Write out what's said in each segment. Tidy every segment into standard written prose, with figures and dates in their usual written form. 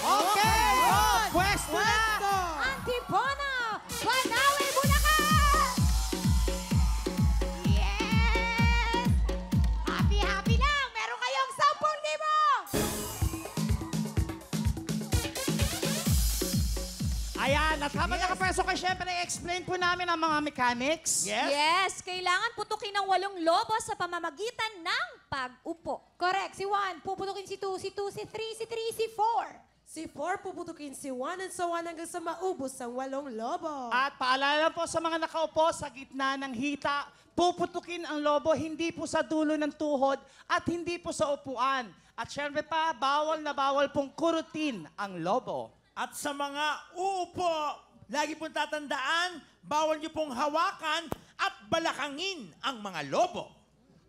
Okay! Pwesto na! Antipona! Banawe, Bulacan! Yes! Happy lang! Meron kayong 10,000! Ayan, at habang nakapwesto kayo, syempre, explain po namin ang mga mechanics. Yes, kailangan putukin ang 8 lobo sa pamamagitan ng pag-upo. Correct. Si 1, puputukin si 2, si 2, si 3, si 3, si 4. Si 4 puputukin si 1 and so on hanggang sa maubos ang 8 lobo. At paalala po sa mga nakaupo sa gitna ng hita, puputukin ang lobo hindi po sa dulo ng tuhod at hindi po sa upuan. At syempre pa, bawal na bawal pong kurutin ang lobo. At sa mga uupo, lagi pong tatandaan, bawal niyo pong hawakan at balakangin ang mga lobo.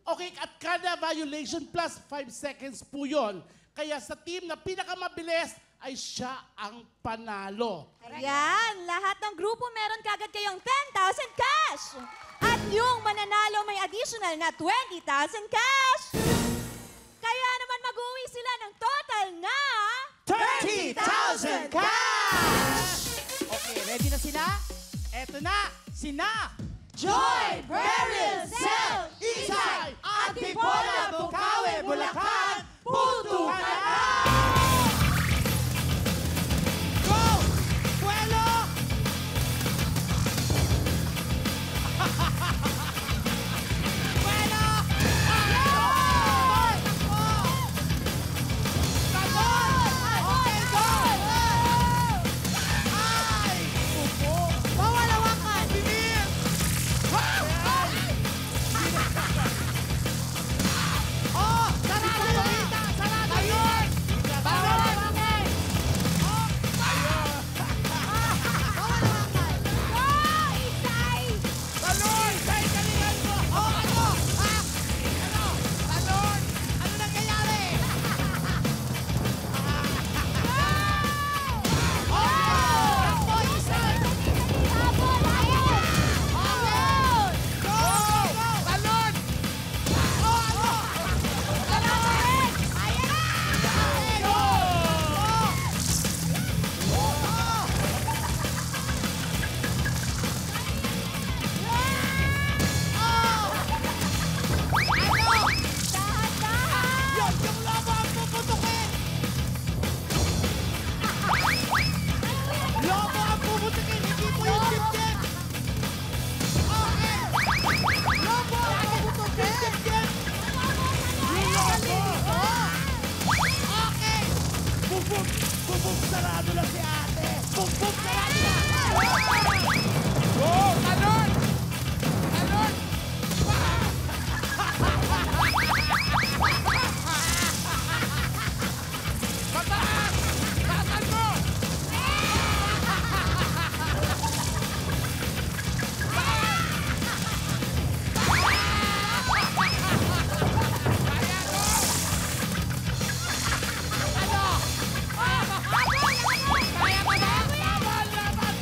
Okay, at kada violation plus 5 seconds po yun. Kaya sa team na pinakamabilis ay siya ang panalo. Yan, lahat ng grupo meron kagad kayong 10,000 cash. At yung mananalo may additional na 20,000 cash. Kaya naman mag-uwi sila ng total na 30,000 cash! Okay, ready na sila? Eto na, sina Joy, Beryl, Sel, Isay, Antipona, Bukawi, Bulacan, putukan na! Go! Buelo! Buelo! Takbo! Takbo! Okay, go! Ay! Upo! bawal hawakan! Bilis! Oh! Sarado yung hita! Sarado yun! Bawal hawakan! Oh! Bawal hawakan! Go, Isay! Talon! Say, galingan mo! Oh, ano? Ha? Ano? Talon! Ano nangyayari? Oh! Takbo, Isay! Habol! Ayun! Ayun! Go! Talon! Oh, ano? Talon! Ayan! Go! Dahan-dahan! Yun, yung lobo ang puputukin! Lobo ang puputukin, hindi po yung dibdib! Okay! Lobo ang puputukin! Dibdib! Yung lobo! Okay! Bubog! Bubog! Sarado lang si ate! Bum-bum! Sarado na! Go! Talon! Talon! Pataas! Taasan mo! Kaya mo ba? Laban! Laban!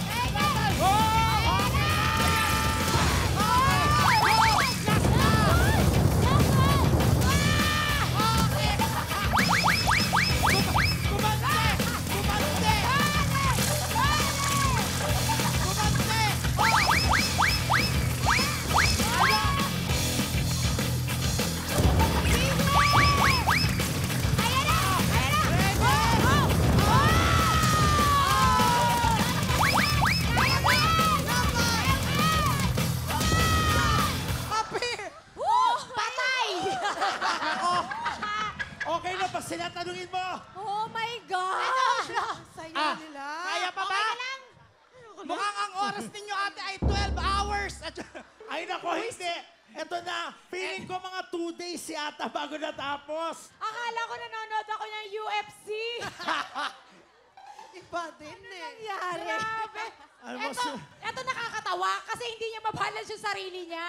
Okay na, pag sila tanungin mo! Oh my gosh! Saya nila. Kaya pa ba? Mukhang ang oras ninyo ate ay 12 hours. Ay nako, hindi! Eto na, feeling ko mga 2 days si ata bago natapos. Akala ko nanonood ako ng UFC. Iba din eh. Grabe. Alam mo, Ito nakakatawa kasi hindi niya mabalance yung sarili niya.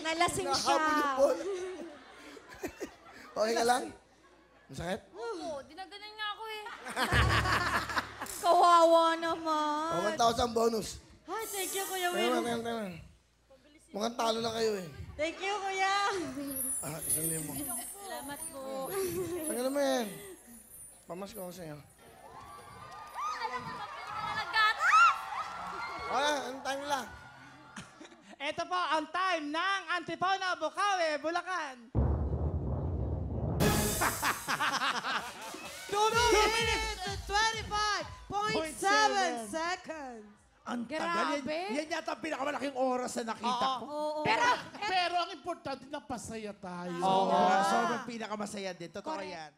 Nalasing siya. Okay ka lang? Masakit? Oo, dinaganan nga ako eh. Kawawa naman. Oh, 1,000 bonus. Ay, thank you, Kuya Tayo Will. lang. Mukhang talo na kayo eh. Thank you, kuya. Ah, 1,000. Salamat po. Tanggalin mo yan. Pamasko ako sa'yo. Ang time lang. Ito po ang time ng Antipona, Bukawi, Bulacan. 2 minutes and 25.7 seconds. Ang tagal. Grabe. Yan yata ang pinakamalaking oras na nakita ko. Oo. Pero ang importante na pasaya tayo. Oo. Sobrang pinakamasaya din. Totoo yan.